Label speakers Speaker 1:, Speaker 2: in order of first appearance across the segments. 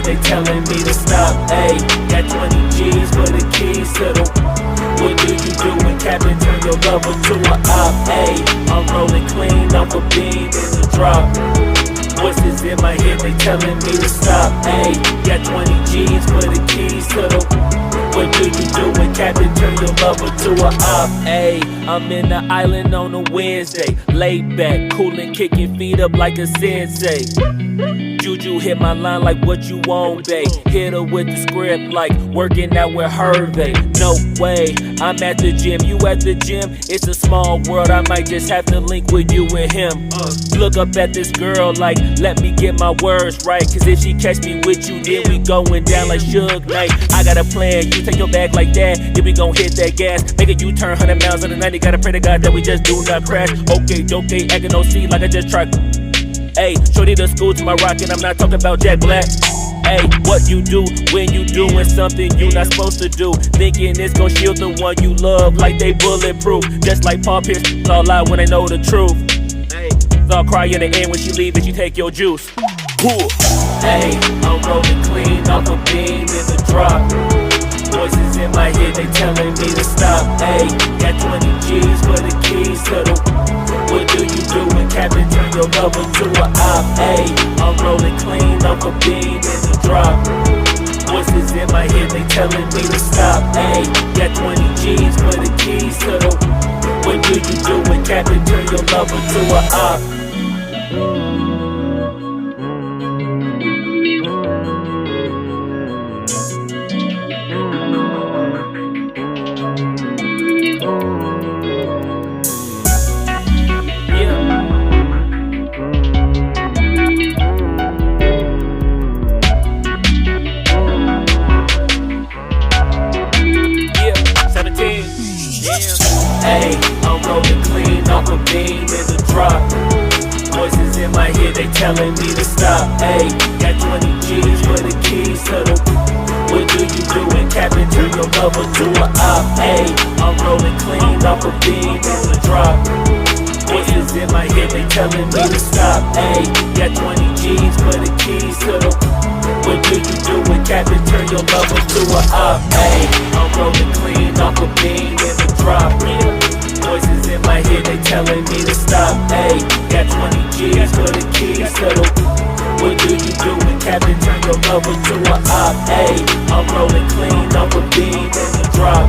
Speaker 1: they telling me to stop. Ayy, got 20 G's for the keys to the. What do you do when Captain turn your lover to a op? Ayy, I'm rolling clean off a beam in the drop. Voices in my head, they telling me to stop. Ayy, got 20 G's for the keys to the. What do you do when Captain turn your lover to a op? Ayy, I'm in the island on a Wednesday, laid back, coolin', kicking feet up like a sensei. Juju hit my line like what you want, babe. Hit her with the script like working out with Hervey. No way, I'm at the gym, you at the gym. It's a small world, I might just have to link with you and him. Look up at this girl like, let me get my words right. Cause if she catch me with you, then we going down like Suge Knight. I got a plan, you take your bag like that, then we gon' hit that gas. Make a U-turn 100 miles on the 90, gotta pray to God that we just do not crash. Okay, acting no C like I just tried. Ayy, shorty the school to my rock and I'm not talking about Jack Black. Ayy, what you do when you doing something you not supposed to do? Thinking it's gon' shield the one you love like they bulletproof. Just like Paul Pierce, all lie when they know the truth. Ayy, I'll cry in the end when she leave and you take your juice. Ayy, I'm rolling clean off a beam in the drop. Voices in my head, they telling me to stop. Ayy, got 20 G's for the keys to the. What do you do when Captain turn your lover to a op? Ayy, I'm rolling clean off a beam in the drop. Voices in my head, they telling me to stop. Ayy, got 20 G's for the keys to the. What do you do when Captain turn your lover to a op? Ayy, I'm rolling clean off a beam in the drop. Voices in my head, they telling me to stop. Ayy, got 20 G's for the keys to the. What do you do when Captain turn your lover to a op? Ayy, I'm rolling clean off a beam in the drop. Voices in my head, they telling me to stop. Ayy, got 20 G's for the keys to the. What do you do when Captain turn your lover to a op? Ayy, I'm rolling clean off a beam in the drop. Voices in my head, they telling me to stop. Ayy, got 20 G's for the keys to the. What do you do when Captain turn your lover to a op? Ayy, I'm rolling clean off a beam in the drop.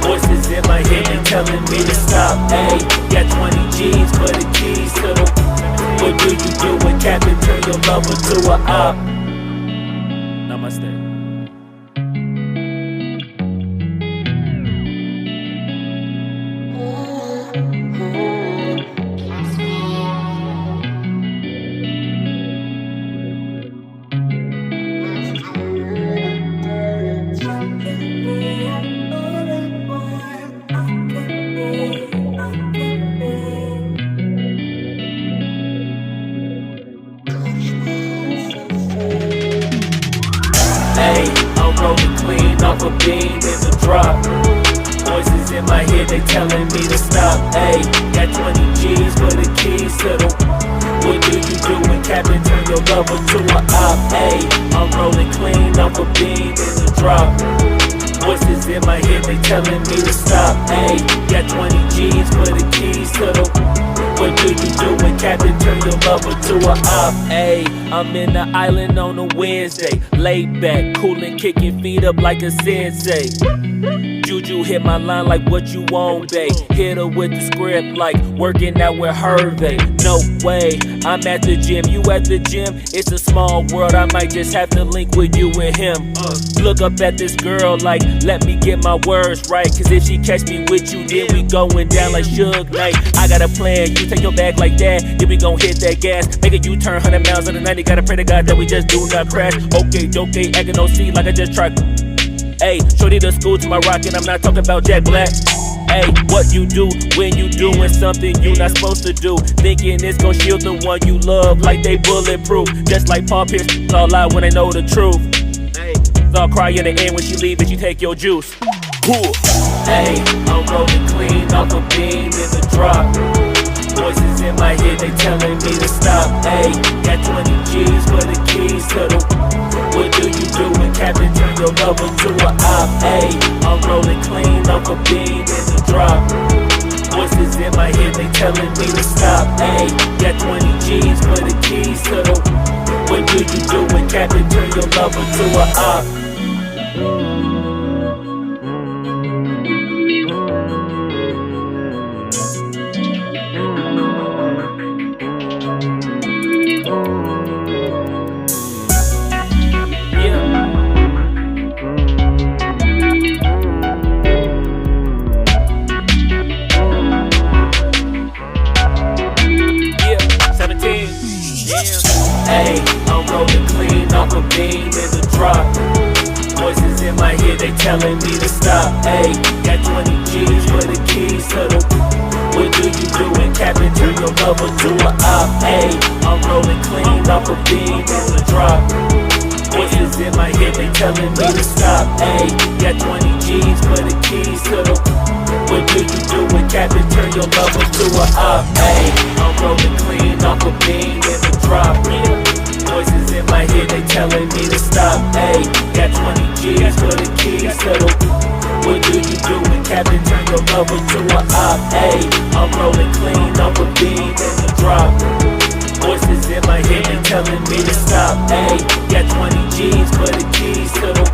Speaker 1: Voices in my head, they telling me to stop. Ayy, got 20 G's for the keys to the. What do you do when Captain turn your lover to a op? Namaste. Ayy, I'm rolling clean off a beam in the drop. Voices in my head, they telling me to stop. Ayy, got 20 G's for the keys to the. What do you do when Captain turn your lover to a op? Ayy, I'm rolling clean off a beam in the drop. Voices in my head, they telling me to stop. Ayy, got 20 G's for the keys to the. What do you do when Captain turn your lover to a op? Ayy, I'm in the island on a Wednesday, laid back, coolin', kicking feet up like a sensei. Juju hit my line like what you want, babe. Hit her with the script like working out with Hervey. No way, I'm at the gym, you at the gym. It's a small world, I might just have to link with you and him. Look up at this girl like, let me get my words right. Cause if she catch me with you, then we going down like Suge Knight. I got a plan, you take your bag like that, then we gon' hit that gas. Make a U-turn 100 miles on the 90, gotta pray to God that we just do not crash. Okay, acting no C like I just tried. Ayy, shorty the school to my rock and I'm not talking about Jack Black. Ayy, what you do when you doing something you not supposed to do? Thinking it's gon' shield the one you love like they bulletproof. Just like Paul Pierce, all lie when they know the truth. Ayy, I'll cry in the end when she leave and you take your juice. Ayy, I'm rolling clean off a beam in the drop. Voices in my head, they telling me to stop. Ayy, got 20 G's for the keys to the. What your lover to a op. Ayy, I'm rolling clean off a bean in the drop. Voices in my head, they telling me to stop. Ayy, got 20 G's for the keys to the. What do you do when Captain turn your lover to a op? Ayy, I'm rolling clean off a beam in the drop. Voices in my head, they telling me to stop. Ayy, got 20 G's for the keys to the. What do you do when Captain turn your lover to a op? Ayy, I'm rolling clean off a beam in the drop. Voices in my head, they telling me to stop. Ayy, got 20 G's for the keys to the. What do you do when Captain turn your lover to a op? Ayy, I'm rolling clean off a beam in the drop. Voices in my head, they telling me to stop. Ayy, got 20 G's for the keys to the. What do you do when Captain turn your lover to a op? Ayy, I'm rolling clean off a beam in the drop. Voices in my head, they telling me to stop. Ayy, got 20 G's for the keys to the.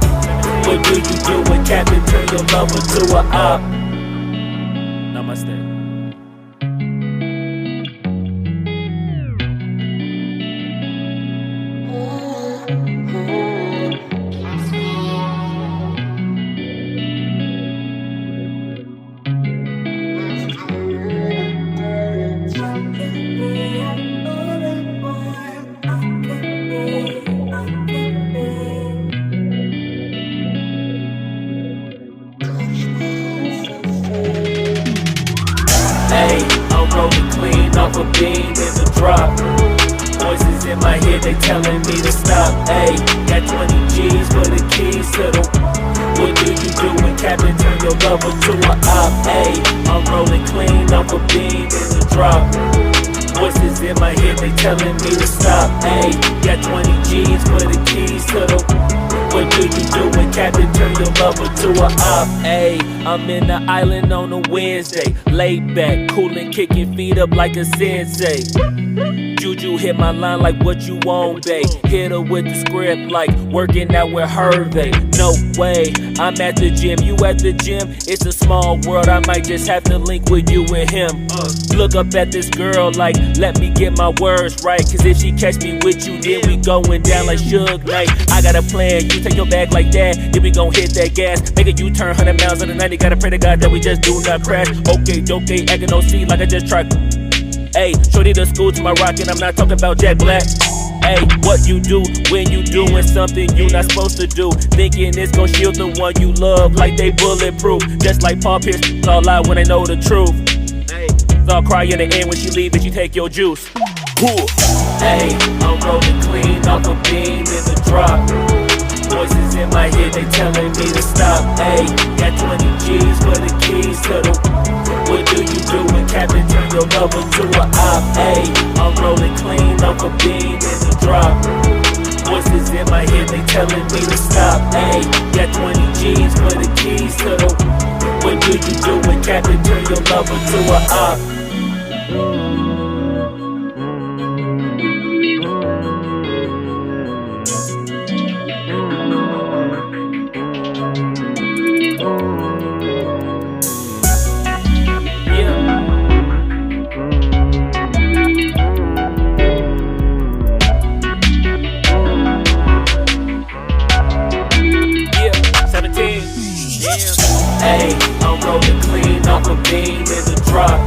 Speaker 1: What do you do when Captain turn your lover to a op? Namaste. Ayy, I'm rolling clean off a beam in the drop. Voices in my head, they telling me to stop. Ayy, got 20 G's for the keys to the. What do you do when Captain turn your lover to a op? Ayy, I'm rolling clean off a beam in the drop. Voices in my head, they telling me to stop. Ayy, got 20 G's for the keys to the. What do you do when Captain turn your lover to a op? Ayy, I'm in the island on a Wednesday, laid back, coolin', kicking feet up like a sensei. Juju hit my line like what you want, babe. Hit her with the script like working out with Hervey. No way, I'm at the gym, you at the gym. It's a small world, I might just have to link with you and him. Look up at this girl like, let me get my words right. Cause if she catch me with you, then we going down like Suge Knight. I got a plan, you take your bag like that, then we gon' hit that gas. Make a U-turn 100 miles on the 90, gotta pray to God that we just do not crash. Okay, acting no C like I just tried. Ayy, shorty the school to my rock and I'm not talking about Jack Black. Ayy, what you do when you doing something you not supposed to do? Thinking it's gon' shield the one you love like they bulletproof. Just like Paul Pierce, it's all lie when they know the truth. Ayy, I'll cry in the end when she leave and she take your juice. Ayy, I'm rolling clean off a beam in the drop. Voices in my head, they telling me to stop. Ayy, got 20 G's for the keys to the. What do you do when Captain turn your lover to a op? Ayy, I'm rolling clean off a beam in the drop. Voices in my head, they telling me to stop. Ayy, got 20 G's for the keys to the. What do you do when Captain turn your lover to a op? Ayy, I'm rolling clean off a beam in the drop.